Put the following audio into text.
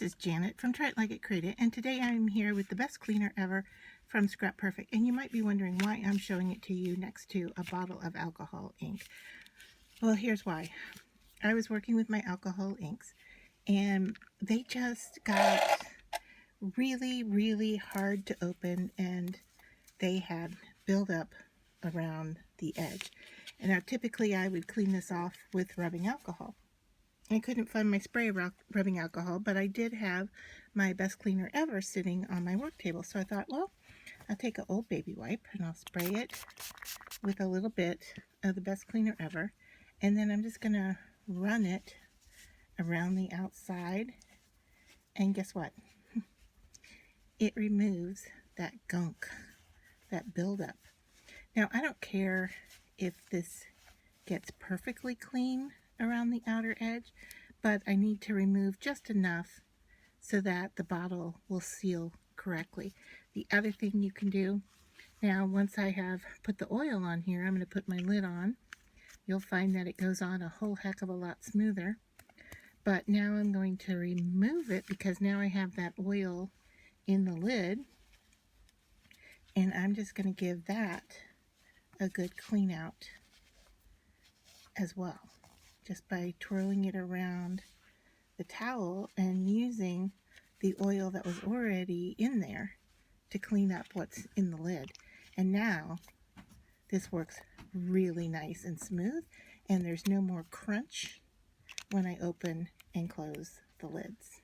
This is Janet from Try It Like It Create It, and today I'm here with the best cleaner ever from Scrap Perfect. And you might be wondering why I'm showing it to you next to a bottle of alcohol ink. Well, here's why. I was working with my alcohol inks, and they just got really hard to open, and they had buildup around the edge. And now typically I would clean this off with rubbing alcohol. I couldn't find my spray rubbing alcohol, but I did have my best cleaner ever sitting on my work table. So I thought, well, I'll take an old baby wipe and I'll spray it with a little bit of the best cleaner ever. And then I'm just going to run it around the outside. And guess what? It removes that gunk, that buildup. Now, I don't care if this gets perfectly clean around the outer edge, but I need to remove just enough so that the bottle will seal correctly. The other thing you can do, now once I have put the oil on here, I'm going to put my lid on. You'll find that it goes on a whole heck of a lot smoother. But now I'm going to remove it because now I have that oil in the lid, and I'm just going to give that a good clean out as well, just by twirling it around the towel and using the oil that was already in there to clean up what's in the lid. And now this works really nice and smooth, and there's no more crunch when I open and close the lids.